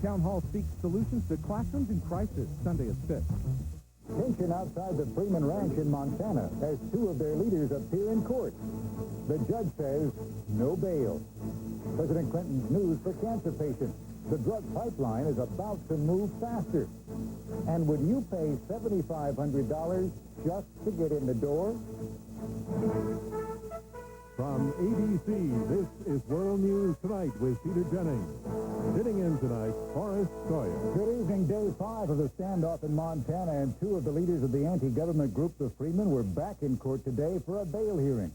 Town Hall seeks solutions to classrooms in crisis, Sunday at 6. Tension outside the Freeman Ranch in Montana as two of their leaders appear in court. The judge says no bail. President Clinton's news for cancer patients. The drug pipeline is about to move faster. And would you pay $7,500 just to get in the door? From ABC, this is World News Tonight with Peter Jennings. Sitting in tonight, Forrest Sawyer. Good evening. Day 5 of the standoff in Montana, and two of the leaders of the anti-government group, the Freemen, were back in court today for a bail hearing.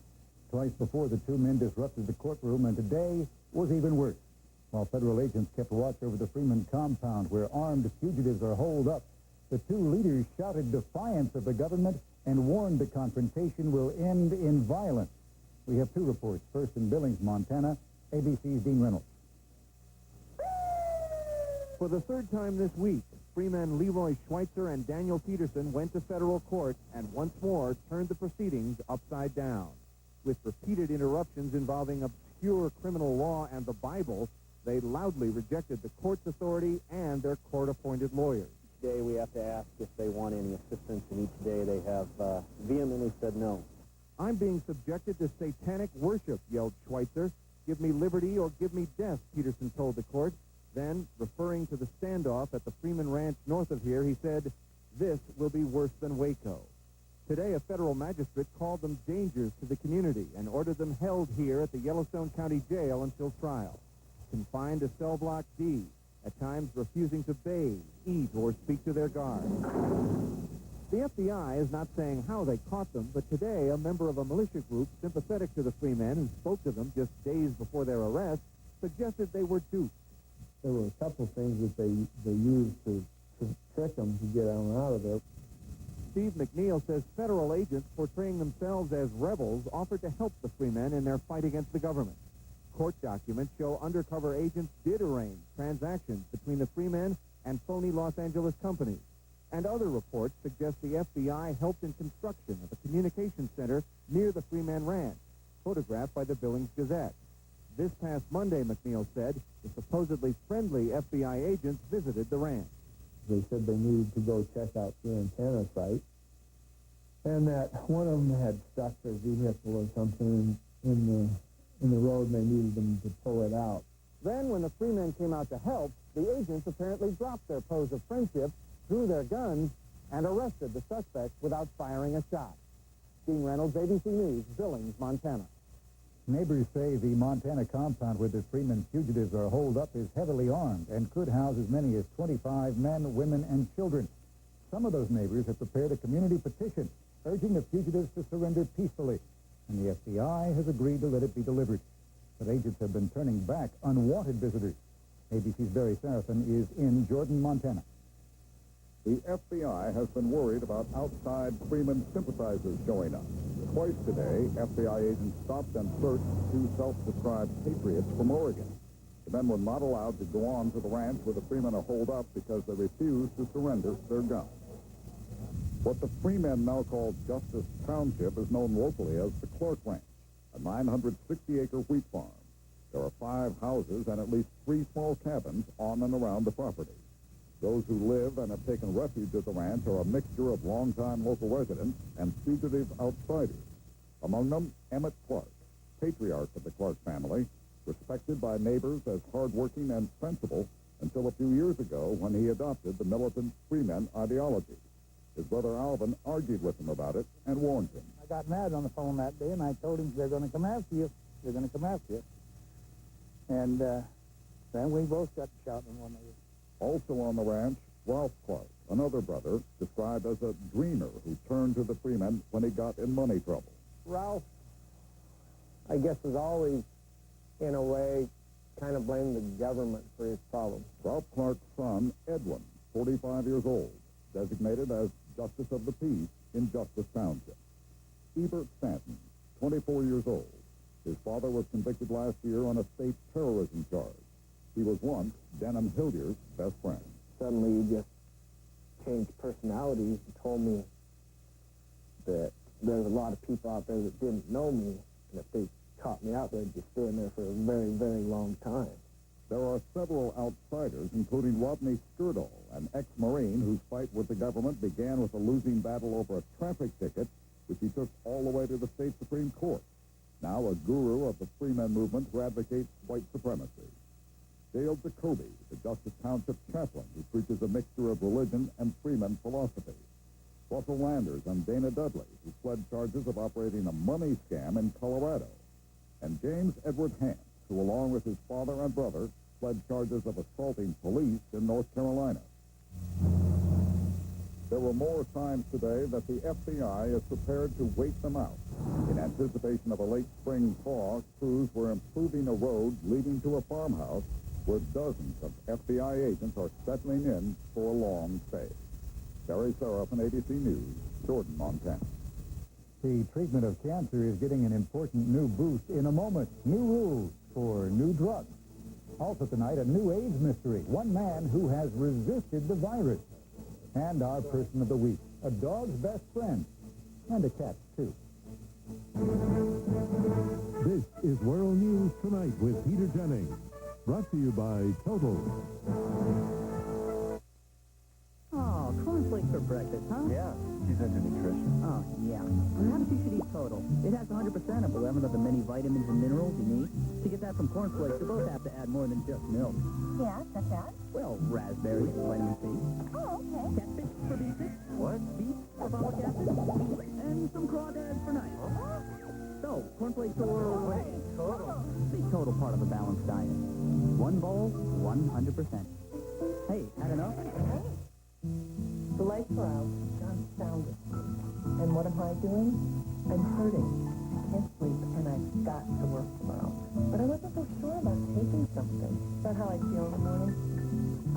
Twice before, the two men disrupted the courtroom, and today was even worse. While federal agents kept watch over the Freeman compound where armed fugitives are holed up, the two leaders shouted defiance of the government and warned the confrontation will end in violence. We have two reports. First in Billings, Montana, ABC's Dean Reynolds. For the third time this week, Freeman Leroy Schweitzer and Daniel Peterson went to federal court and once more turned the proceedings upside down. With repeated interruptions involving obscure criminal law and the Bible, they loudly rejected the court's authority and their court-appointed lawyers. Each day we have to ask if they want any assistance, and each day they have vehemently said no. I'm being subjected to satanic worship, yelled Schweitzer. Give me liberty or give me death, Peterson told the court. Then, referring to the standoff at the Freeman Ranch north of here, he said, this will be worse than Waco. Today, a federal magistrate called them dangers to the community and ordered them held here at the Yellowstone County Jail until trial. Confined to cell block D, at times refusing to bathe, eat, or speak to their guards. The FBI is not saying how they caught them, but today a member of a militia group sympathetic to the Freemen who spoke to them just days before their arrest suggested they were duped. There were a couple things that they used to trick them to get them out of there. Steve McNeil says federal agents portraying themselves as rebels offered to help the Freemen in their fight against the government. Court documents show undercover agents did arrange transactions between the Freemen and phony Los Angeles companies. And other reports suggest the FBI helped in construction of a communications center near the Freeman Ranch, photographed by the Billings Gazette. This past Monday, McNeil said, the supposedly friendly FBI agents visited the ranch. They said they needed to go check out the antenna site, and that one of them had stuck their vehicle or something in the road, and they needed them to pull it out. Then, when the Freemen came out to help, the agents apparently dropped their pose of friendship, drew their guns, and arrested the suspects without firing a shot. Dean Reynolds, ABC News, Billings, Montana. Neighbors say the Montana compound where the Freeman fugitives are holed up is heavily armed and could house as many as 25 men, women, and children. Some of those neighbors have prepared a community petition urging the fugitives to surrender peacefully, and the FBI has agreed to let it be delivered. But agents have been turning back unwanted visitors. ABC's Barry Serafin is in Jordan, Montana. The FBI has been worried about outside Freeman sympathizers showing up. Twice today, FBI agents stopped and searched two self-described patriots from Oregon. The men were not allowed to go on to the ranch where the Freemen are holed up because they refused to surrender their guns. What the Freemen now call Justice Township is known locally as the Clark Ranch, a 960-acre wheat farm. There are 5 houses and at least 3 small cabins on and around the property. Those who live and have taken refuge at the ranch are a mixture of longtime local residents and fugitive outsiders. Among them, Emmett Clark, patriarch of the Clark family, respected by neighbors as hardworking and sensible until a few years ago when he adopted the militant Freemen ideology. His brother Alvin argued with him about it and warned him. I got mad on the phone that day, and I told him, they're going to come after you. They're going to come after you. And then we both got to shouting one another. Also on the ranch, Ralph Clark, another brother, described as a dreamer who turned to the Freemen when he got in money trouble. Ralph, I guess, was always, in a way, kind of blamed the government for his problems. Ralph Clark's son, Edwin, 45 years old, designated as Justice of the Peace in Justice Township. Ebert Stanton, 24 years old. His father was convicted last year on a state terrorism charge. He was once Denham Hillier's best friend. Suddenly he just changed personalities and told me that there's a lot of people out there that didn't know me, and if they caught me out, they'd be staying there for a very, very long time. There are several outsiders, including Rodney Skirdahl, an ex-Marine whose fight with the government began with a losing battle over a traffic ticket, which he took all the way to the state Supreme Court. Now a guru of the Freemen movement who advocates white supremacy. Dale Jacoby, the Justice Township chaplain who preaches a mixture of religion and Freeman philosophy. Russell Landers and Dana Dudley, who pled charges of operating a money scam in Colorado. And James Edward Hance, who, along with his father and brother, pled charges of assaulting police in North Carolina. There were more signs today that the FBI is prepared to wait them out. In anticipation of a late spring thaw, crews were improving a road leading to a farmhouse where dozens of FBI agents are settling in for a long stay. Barry Seraphin, ABC News, Jordan, Montana. The treatment of cancer is getting an important new boost in a moment. New rules for new drugs. Also tonight, a new AIDS mystery. One man who has resisted the virus. And our person of the week, a dog's best friend. And a cat, too. This is World News Tonight with Peter Jennings. Brought to you by Total. Oh, cornflakes for breakfast, huh? Yeah, she's into nutrition. Oh, yeah. Perhaps you should eat Total. It has 100% of 11 of the many vitamins and minerals you need. To get that from cornflakes, you both have to add more than just milk. Yeah, that's that. Well, raspberries for vitamin C, Oh, okay. catfish for B6, What? beef for folic acid, and some crawdads for night. So, cornflakes or whey? Total. The Total part of a balanced diet. One bowl, 100%. Hey, had enough? The lights are out. John sound asleep. And what am I doing? I'm hurting. I can't sleep, and I've got to work tomorrow. But I wasn't so sure about taking something. Is that how I feel in the morning?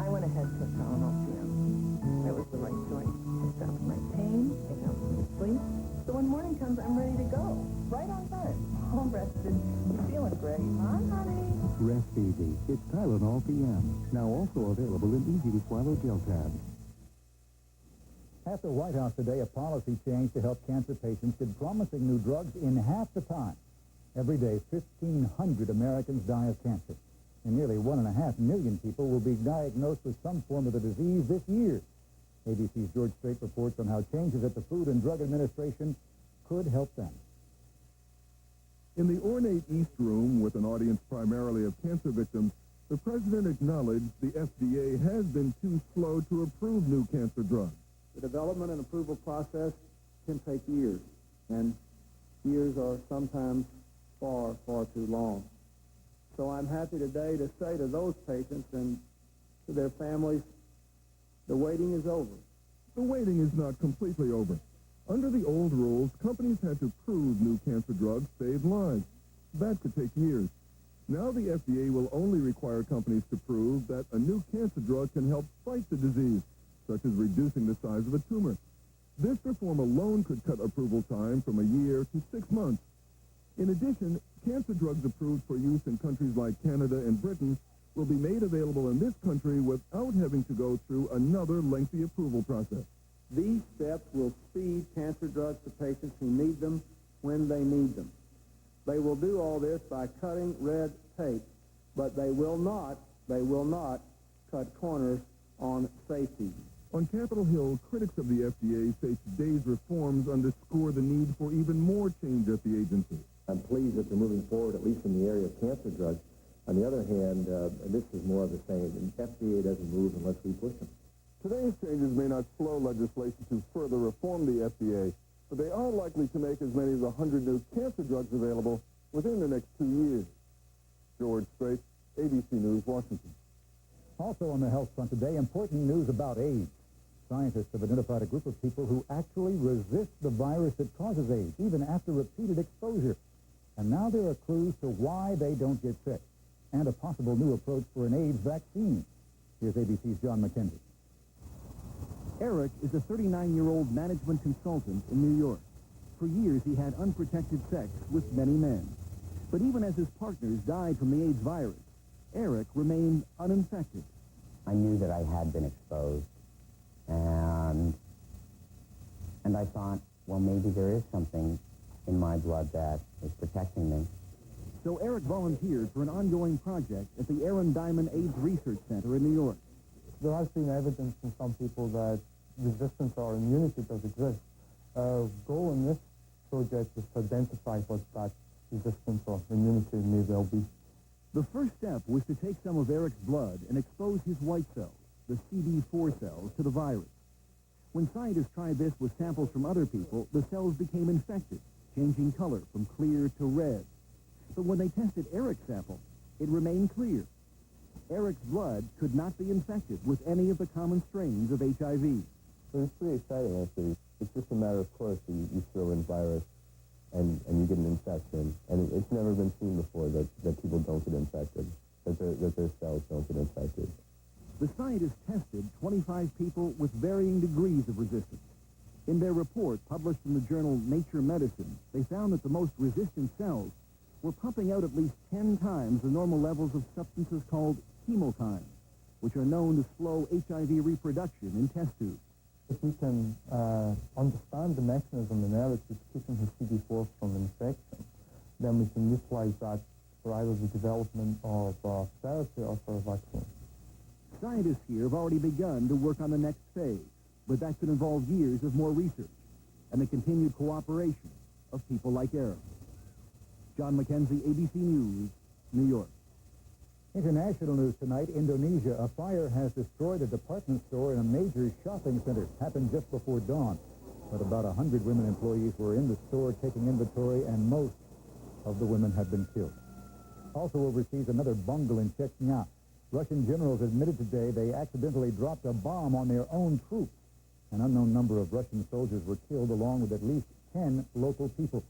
I went ahead and took Tylenol PM. It was the right choice. It stops my pain. It helps me sleep. So when morning comes, I'm ready to go. Right on time. All rested. Feeling great. Hi, honey. Rest easy. It's Tylenol PM. Now also available in easy-to-swallow gel tabs. At the White House today, a policy change to help cancer patients did promising new drugs in half the time. Every day, 1,500 Americans die of cancer, and nearly 1.5 million people will be diagnosed with some form of the disease this year. ABC's George Strait reports on how changes at the Food and Drug Administration could help them. In the ornate East Room, with an audience primarily of cancer victims, the president acknowledged the FDA has been too slow to approve new cancer drugs. The development and approval process can take years, and years are sometimes far, far too long. So I'm happy today to say to those patients and to their families, the waiting is over. The waiting is not completely over. Under the old rules, companies had to prove new cancer drugs saved lives. That could take years. Now the FDA will only require companies to prove that a new cancer drug can help fight the disease, such as reducing the size of a tumor. This reform alone could cut approval time from a year to 6 months. In addition, cancer drugs approved for use in countries like Canada and Britain will be made available in this country without having to go through another lengthy approval process. These steps will speed cancer drugs to patients who need them when they need them. They will do all this by cutting red tape, but they will not cut corners on safety. On Capitol Hill, critics of the FDA say today's reforms underscore the need for even more change at the agency. I'm pleased that they're moving forward, at least in the area of cancer drugs. On the other hand, this is more of the same. The FDA doesn't move unless we push them. Today's changes may not slow legislation to further reform the FDA, but they are likely to make as many as 100 new cancer drugs available within the next 2 years. George Strait, ABC News, Washington. Also on the health front today, important news about AIDS. Scientists have identified a group of people who actually resist the virus that causes AIDS, even after repeated exposure. And now there are clues to why they don't get sick, and a possible new approach for an AIDS vaccine. Here's ABC's John McKenzie. Eric is a 39-year-old management consultant in New York. For years, he had unprotected sex with many men. But even as his partners died from the AIDS virus, Eric remained uninfected. I knew that I had been exposed, and I thought, well, maybe there is something in my blood that is protecting me. So Eric volunteered for an ongoing project at the Aaron Diamond AIDS Research Center in New York. There has been evidence in some people that resistance or immunity does exist. Goal in this project is to identify what that resistance or immunity may well be. The first step was to take some of Eric's blood and expose his white cells, the CD4 cells, to the virus. When scientists tried this with samples from other people, the cells became infected, changing color from clear to red. But when they tested Eric's sample, it remained clear. Eric's blood could not be infected with any of the common strains of HIV. So it's pretty exciting, actually. It's just a matter of course. You throw in virus and you get an infection. And it's never been seen before that people don't get infected, that their cells don't get infected. The scientists tested 25 people with varying degrees of resistance. In their report, published in the journal Nature Medicine, they found that the most resistant cells were pumping out at least 10 times the normal levels of substances called chemokines, which are known to slow HIV reproduction in test tubes. If we can understand the mechanism in Eric that's keeping his CD4 from infection, then we can utilize that for either the development of therapy or for a vaccine. Scientists here have already begun to work on the next phase, but that could involve years of more research and the continued cooperation of people like Eric. John McKenzie, ABC News, New York. International news tonight, Indonesia. A fire has destroyed a department store in a major shopping center. Happened just before dawn. But about 100 women employees were in the store taking inventory, and most of the women have been killed. Also overseas, another bungle in Chechnya. Russian generals admitted today they accidentally dropped a bomb on their own troops. An unknown number of Russian soldiers were killed, along with at least 10 local people.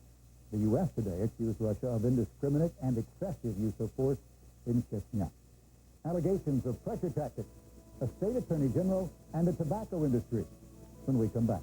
The U.S. today accused Russia of indiscriminate and excessive use of force in Chechnya. Allegations of pressure tactics, a state attorney general, and the tobacco industry. When we come back.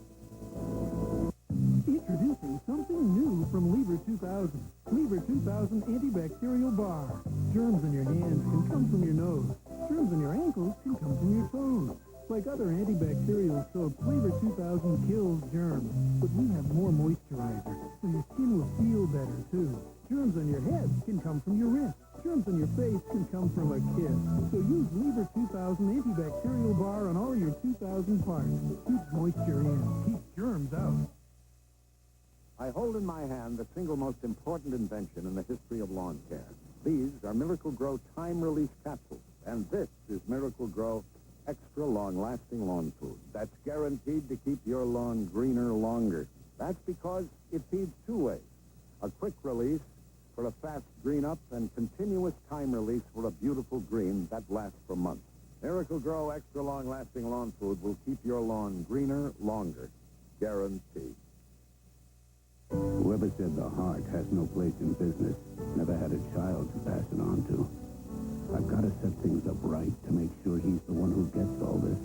Introducing something new from Lever 2000. Lever 2000 antibacterial bar. Germs in your hands can come from your nose. Germs in your ankles can come from your toes. Like other antibacterial soaps, Lever 2000 kills germs. But we have more moisturizer, so your skin will feel better, too. Germs on your head can come from your wrist. Germs on your face can come from a kiss. So use Lever 2000 antibacterial bar on all your 2000 parts. Keep moisture in. Keep germs out. I hold in my hand the single most important invention in the history of lawn care. These are Miracle Grow time-release capsules, and this is Miracle Grow extra long-lasting lawn food that's guaranteed to keep your lawn greener longer. That's because it feeds two ways. A quick release for a fast green up and continuous time release for a beautiful green that lasts for months. Miracle Grow extra long-lasting lawn food will keep your lawn greener longer. Guaranteed. Whoever said the heart has no place in business never had a child to pass it on to. I've got to set things up right to make sure he's the one who gets all this.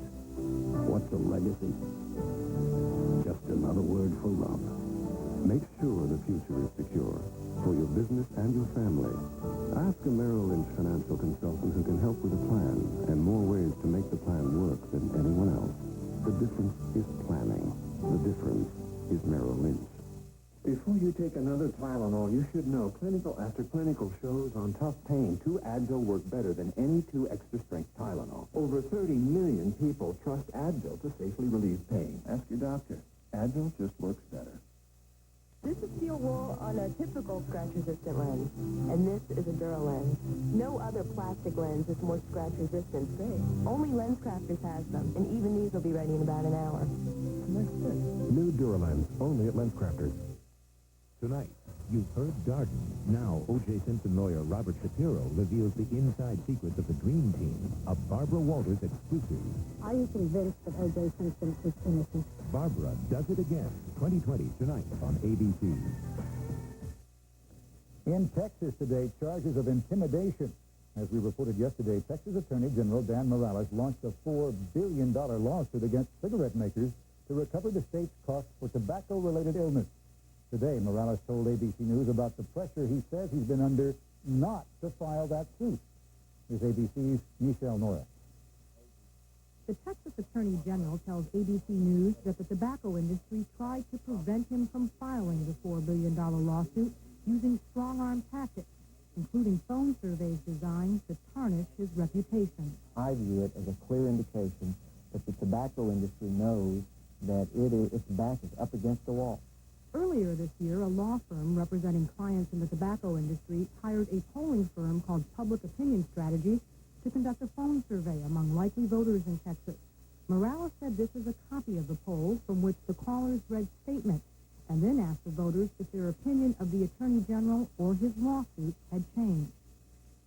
What's a legacy? Just another word for love. Make sure the future is secure for your business and your family. Ask a Merrill Lynch financial consultant who can help with a plan and more ways to make the plan work than anyone else. The difference is planning. The difference is Merrill Lynch. Before you take another Tylenol, you should know clinical after clinical shows on tough pain, 2 Advil work better than any 2 extra-strength Tylenol. Over 30 million people trust Advil to safely relieve pain. Ask your doctor. Advil just works better. This is steel wool on a typical scratch-resistant lens, and this is a Duralens. No other plastic lens is more scratch-resistant. Only LensCrafters has them, and even these will be ready in about an hour. Nice fit. New Duralens, only at LensCrafters. Tonight, you've heard Darden. Now, O.J. Simpson lawyer Robert Shapiro reveals the inside secrets of the Dream Team, a Barbara Walters exclusive. Are you convinced that O.J. Simpson is innocent? Barbara does it again, 2020, tonight on ABC. In Texas today, charges of intimidation. As we reported yesterday, Texas Attorney General Dan Morales launched a $4 billion lawsuit against cigarette makers to recover the state's costs for tobacco-related illness. Today, Morales told ABC News about the pressure he says he's been under not to file that suit. Here's ABC's Michelle Nora. The Texas Attorney General tells ABC News that the tobacco industry tried to prevent him from filing the $4 billion lawsuit using strong-arm tactics. including phone surveys designed to tarnish his reputation. I view it as a clear indication that the tobacco industry knows that its back is up against the wall. Earlier this year, a law firm representing clients in the tobacco industry hired a polling firm called Public Opinion Strategy to conduct a phone survey among likely voters in Texas. Morales said this is a copy of the poll from which the callers read statements and then asked the voters if their opinion of the Attorney General or his lawsuit had changed.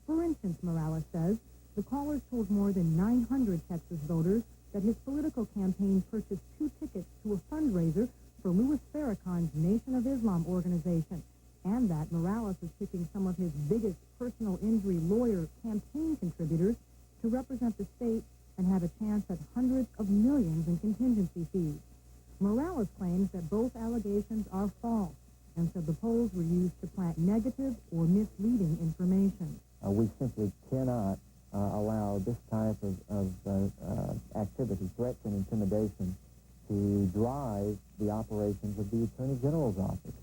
For instance, Morales says, the callers told more than 900 Texas voters that his political campaign purchased 2 tickets to a fundraiser for Louis Farrakhan's Nation of Islam organization, and that Morales is picking some of his biggest personal injury lawyer campaign contributors to represent the state and have a chance at hundreds of millions in contingency fees. Morales claims that both allegations are false and said the polls were used to plant negative or misleading information. We simply cannot allow this type of activity, threats and intimidation, to drive the operations of the Attorney General's office.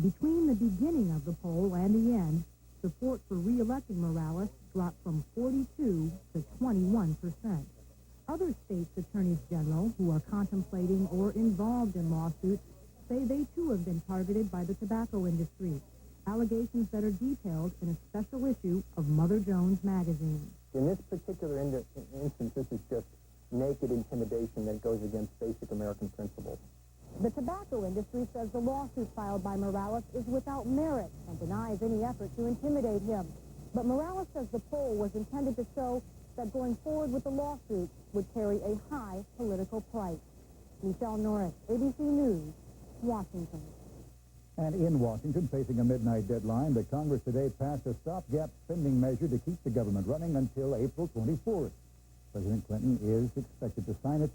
Between the beginning of the poll and the end, support for re-electing Morales dropped from 42 to 21%. Other states' attorneys general who are contemplating or involved in lawsuits say they too have been targeted by the tobacco industry. Allegations that are detailed in a special issue of Mother Jones magazine. In this particular instance, this is just naked intimidation that goes against basic American principles. The tobacco industry says the lawsuit filed by Morales is without merit and denies any effort to intimidate him. But Morales says the poll was intended to show that going forward with the lawsuit would carry a high political price. Michelle Norris, ABC News, Washington. And in Washington, facing a midnight deadline, the Congress today passed a stopgap spending measure to keep the government running until April 24th. President Clinton is expected to sign it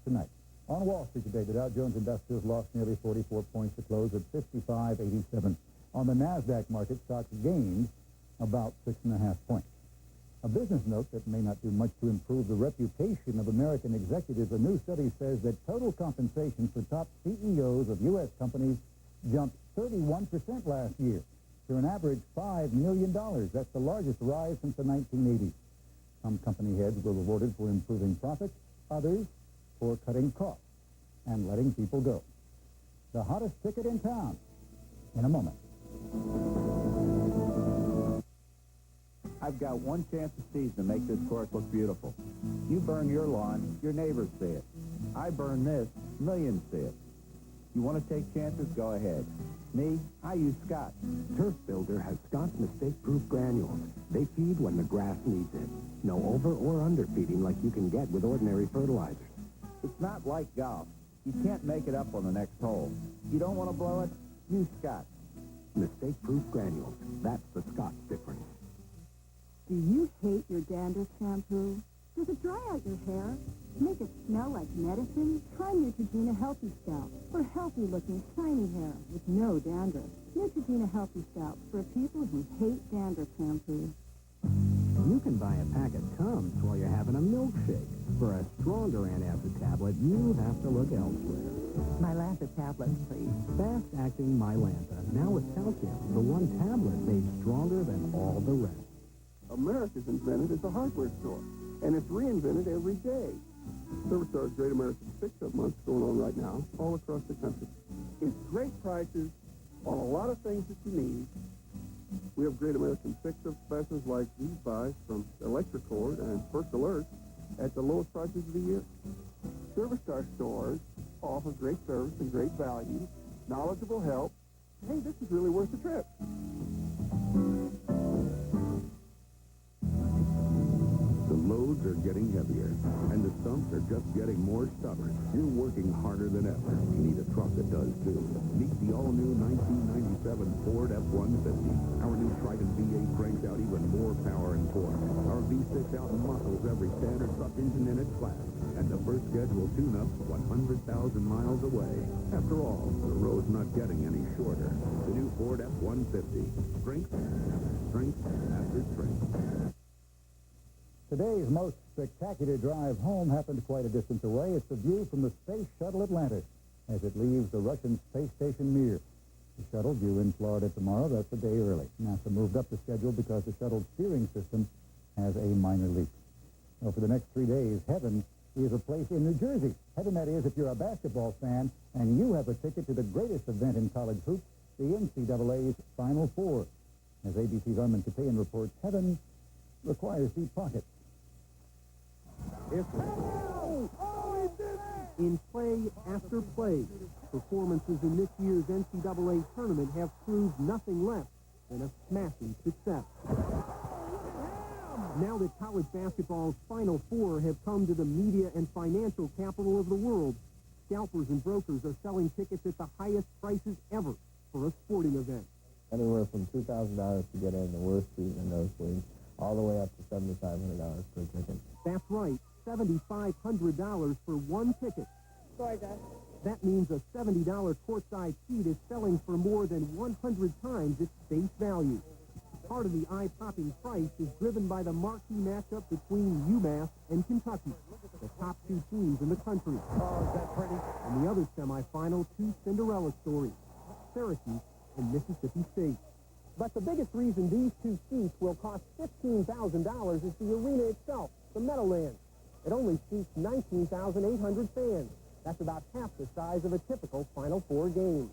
tonight. On Wall Street today, the Dow Jones Industrials lost nearly 44 points to close at 55.87. On the NASDAQ market, stocks gained about 6.5 points. A business note that may not do much to improve the reputation of American executives. A new study says that total compensation for top CEOs of U.S. companies jumped 31% last year to an average $5 million. That's the largest rise since the 1980s. Some company heads were rewarded for improving profits, others for cutting costs and letting people go. The hottest ticket in town in a moment. I've got one chance a season to make this course look beautiful. You burn your lawn, your neighbors see it. I burn this, millions see it. You want to take chances? Go ahead. Me, I use Scott. Turf Builder has Scott's mistake-proof granules. They feed when the grass needs it. No over or under feeding like you can get with ordinary fertilizers. It's not like golf. You can't make it up on the next hole. You don't want to blow it? Use Scott. Mistake-proof granules. That's the Scott difference. Do you hate your dandruff shampoo? Does it dry out your hair? Make it smell like medicine? Try Neutrogena Healthy Scalp for healthy-looking, shiny hair with no dandruff. Neutrogena Healthy Scalp for people who hate dandruff shampoo. You can buy a pack of Tums while you're having a milkshake. For a stronger antacid tablet, you have to look elsewhere. Mylanta tablets, please. Fast-acting Mylanta, now with calcium, the one tablet made stronger than all the rest. America's invented is a hardware store, and it's reinvented every day. Service Great American Fix-Up Month's going on right now all across the country. It's great prices on a lot of things that you need. We have Great American Fix-Up specials like these buys from Electrocord and First Alert at the lowest prices of the year. Service Star stores offer great service and great value, knowledgeable help. Hey, this is really worth the trip. The loads are getting heavier, and the stumps are just getting more stubborn. You're working harder than ever. You need a truck that does, too. Meet the all-new 1997 Ford F-150. Our new Triton V8 cranks out even more power and torque. Our V6 out-muscles every standard truck engine in its class. And the first scheduled tune-up 100,000 miles away. After all, the road's not getting any shorter. The new Ford F-150. Strength after strength after strength. Today's most spectacular drive home happened quite a distance away. It's the view from the Space Shuttle Atlantis as it leaves the Russian space station Mir. The shuttle due in Florida tomorrow. That's a day early. NASA moved up the schedule because the shuttle's steering system has a minor leak. Well, for the next 3 days, Heaven is a place in New Jersey. Heaven, that is, if you're a basketball fan and you have a ticket to the greatest event in college hoops, the NCAA's Final Four. As ABC's Armin Katayan reports, Heaven requires deep pockets. In play after play, performances in this year's NCAA tournament have proved nothing less than a smashing success. Now that college basketball's Final Four have come to the media and financial capital of the world, scalpers and brokers are selling tickets at the highest prices ever for a sporting event. Anywhere from $2,000 to get in the worst seat in those leagues, all the way up to $7,500 per ticket. That's right, $7,500 for one ticket. Gorgeous. That means a $70 courtside seat is selling for more than 100 times its face value. Part of the eye-popping price is driven by the marquee matchup between UMass and Kentucky, the top two teams in the country. Oh, is that pretty? And the other semifinal, two Cinderella stories, Syracuse and Mississippi State. But the biggest reason these two seats will cost $15,000 is the arena itself, the Meadowlands. It only seats 19,800 fans. That's about half the size of a typical Final Four game.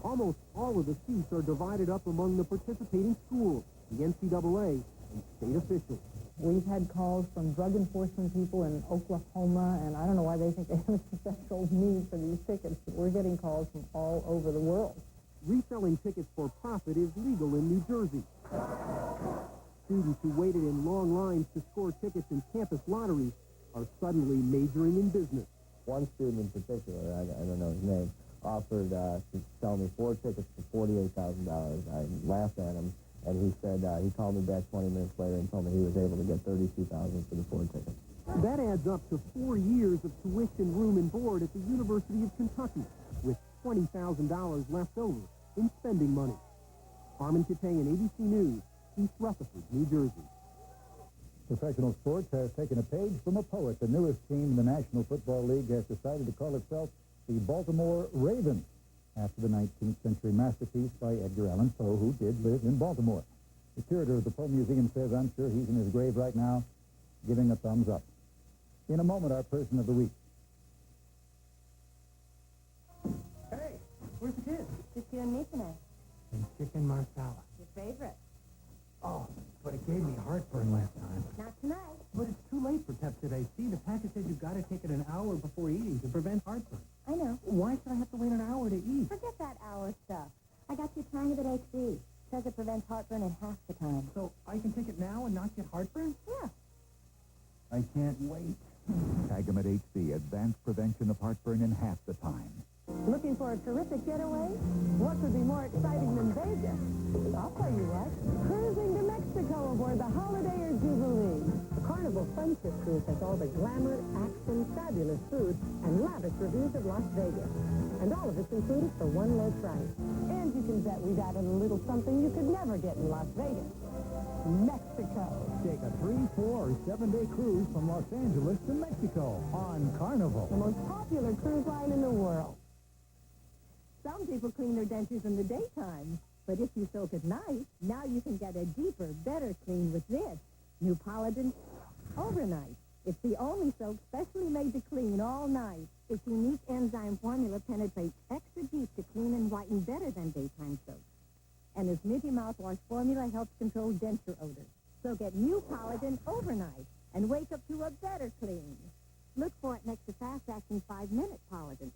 Almost all of the seats are divided up among the participating schools, the NCAA, and state officials. We've had calls from drug enforcement people in Oklahoma, and I don't know why they think they have a special need for these tickets, but we're getting calls from all over the world. Reselling tickets for profit is legal in New Jersey. Students who waited in long lines to score tickets in campus lotteries are suddenly majoring in business. One student in particular, I don't know his name, offered to sell me 4 tickets for $48,000. I laughed at him, and he said he called me back 20 minutes later and told me he was able to get $32,000 for the 4 tickets. That adds up to 4 years of tuition, room, and board at the University of Kentucky, with $20,000 left over in spending money. Armin Katayan, ABC News, East Rutherford, New Jersey. Professional sports has taken a page from a poet. The newest team in the National Football League has decided to call itself the Baltimore Ravens, after the 19th century masterpiece by Edgar Allan Poe, who did live in Baltimore. The curator of the Poe Museum says, I'm sure he's in his grave right now, giving a thumbs up. In a moment, our person of the week. Hey, where's the kids? Just you and me tonight. And chicken marsala. Your favorite. Oh, but it gave me heartburn last time. Not tonight. But it's too late for Pepcid AC. The package says you've got to take it an hour before eating to prevent heartburn. I know. Why should I have to wait an hour to eat? Forget that hour stuff. I got you Tangavit HB. Says it prevents heartburn in half the time. So I can take it now and not get heartburn? Yeah. I can't wait. Tagamet HB, advanced prevention of heartburn in half the time. Looking for a terrific getaway? What could be more exciting than Vegas? I'll tell you what. Cruising to Mexico aboard the Holiday or Jubilee. The Carnival Friendship Cruise has all the glamour, action, fabulous food, and lavish reviews of Las Vegas. And all of it's included for one low price. And you can bet we've added a little something you could never get in Las Vegas. Mexico. Take a 3, 4, or 7-day cruise from Los Angeles to Mexico on Carnival. The most popular cruise line in the world. Some people clean their dentures in the daytime, but if you soak at night, now you can get a deeper, better clean with this. New Polident Overnight. It's the only soap specially made to clean all night. Its unique enzyme formula penetrates extra deep to clean and whiten better than daytime soap. And its minty mouthwash formula helps control denture odor. So get New Polident Overnight and wake up to a better clean. Look for it next to fast-acting 5-minute Polident.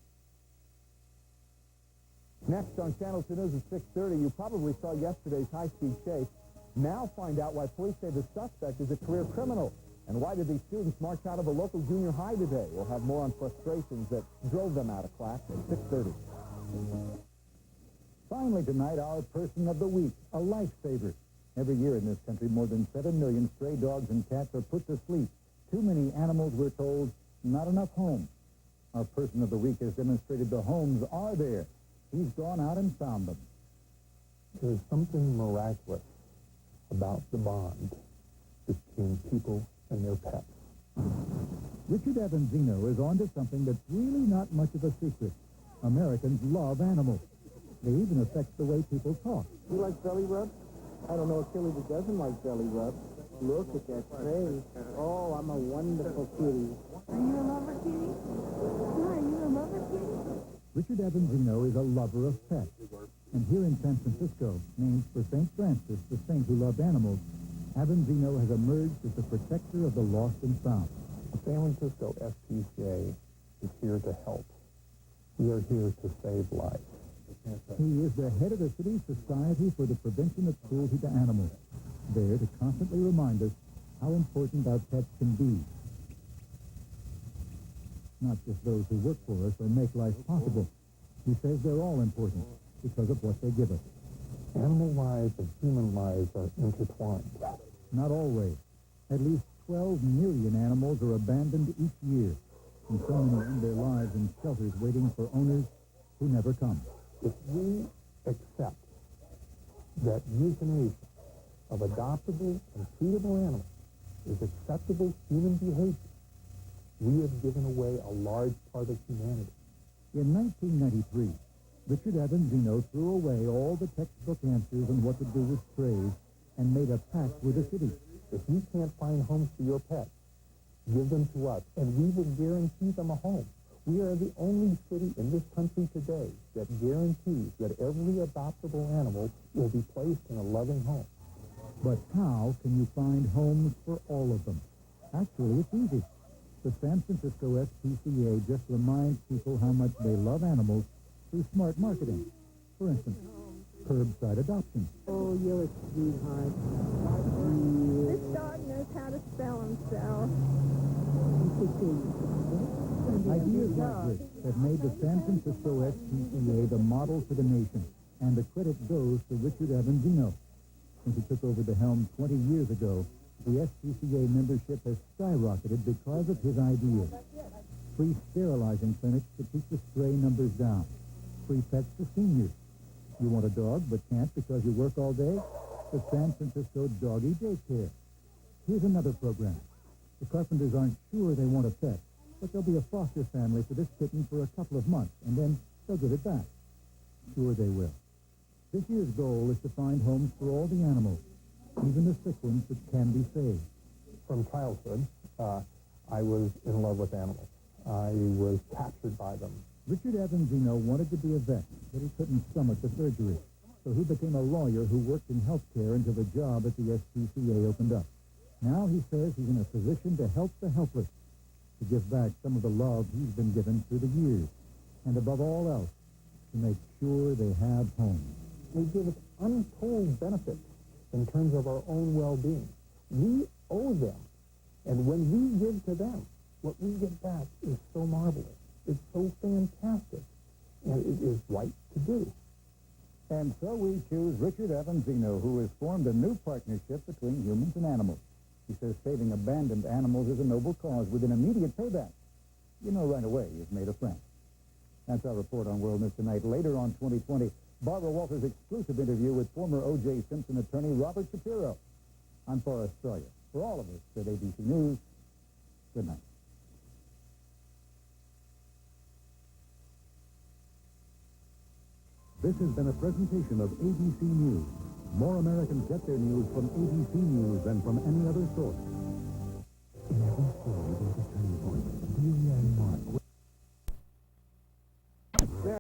Next on Channel 2 News at 6:30, you probably saw yesterday's high-speed chase. Now find out why police say the suspect is a career criminal. And why did these students march out of a local junior high today? We'll have more on frustrations that drove them out of class at 6:30. Finally tonight, our person of the week, a lifesaver. Every year in this country, more than 7 million stray dogs and cats are put to sleep. Too many animals, we're told, not enough homes. Our person of the week has demonstrated the homes are there. He's gone out and found them. There's something miraculous about the bond between people and their pets. Richard Evanzino is on to something that's really not much of a secret. Americans love animals. They even affect the way people talk. You like belly rubs? I don't know a killer that doesn't like belly rubs. Look at that face. Oh, I'm a wonderful kitty. Are you a lover, kitty? Are you a lover, kitty? Richard Avanzino is a lover of pets. And here in San Francisco, named for St. Francis, the saint who loved animals, Avanzino has emerged as the protector of the lost and found. The San Francisco SPCA is here to help. We are here to save lives. He is the head of the city's Society for the Prevention of Cruelty to Animals, there to constantly remind us how important our pets can be. Not just those who work for us or make life possible. He says they're all important because of what they give us. Animal lives and human lives are intertwined. Not always. At least 12 million animals are abandoned each year, and so many end their lives in shelters waiting for owners who never come. If we accept that euthanasia of adoptable and treatable animals is acceptable human behavior, we have given away a large part of humanity. In 1993, Richard Avanzino threw away all the textbook answers on what to do with strays and made a pact with the city. If you can't find homes for your pets, give them to us, and we will guarantee them a home. We are the only city in this country today that guarantees that every adoptable animal will be placed in a loving home. But how can you find homes for all of them? Actually, it's easy. The San Francisco SPCA just reminds people how much they love animals through smart marketing. For instance, curbside adoption. Oh, you're a sweetheart. This dog knows how to spell himself. Ideas like this have made the San Francisco SPCA the model for the nation, and the credit goes to Richard Avanzino. Since he took over the helm 20 years ago, the SPCA membership has skyrocketed because of his ideas. Free sterilizing clinics to keep the stray numbers down. Free pets for seniors. You want a dog but can't because you work all day? The San Francisco Doggy Daycare. Here's another program. The Carpenters aren't sure they want a pet, but there'll be a foster family for this kitten for a couple of months, and then they'll give it back. Sure they will. This year's goal is to find homes for all the animals, even the sick ones that can be saved. From childhood, I was in love with animals. I was captured by them. Richard Avanzino wanted to be a vet, but he couldn't stomach the surgery. So he became a lawyer who worked in healthcare until the job at the SPCA opened up. Now he says he's in a position to help the helpless, to give back some of the love he's been given through the years, and above all else, to make sure they have homes. They give us untold benefits in terms of our own well-being. We owe them, and when we give to them, what we get back is so marvelous. It's so fantastic, and it is right to do. And so we choose Richard Avanzino, who has formed a new partnership between humans and animals. He says saving abandoned animals is a noble cause with an immediate payback. You know right away you've made a friend. That's our report on World News Tonight. Later on 2020, Barbara Walters' exclusive interview with former O.J. Simpson attorney Robert Shapiro. I'm Forrest Sawyer. For all of us at ABC News, good night. This has been a presentation of ABC News. More Americans get their news from ABC News than from any other source. In every story, there's a turning point. Delia and Mark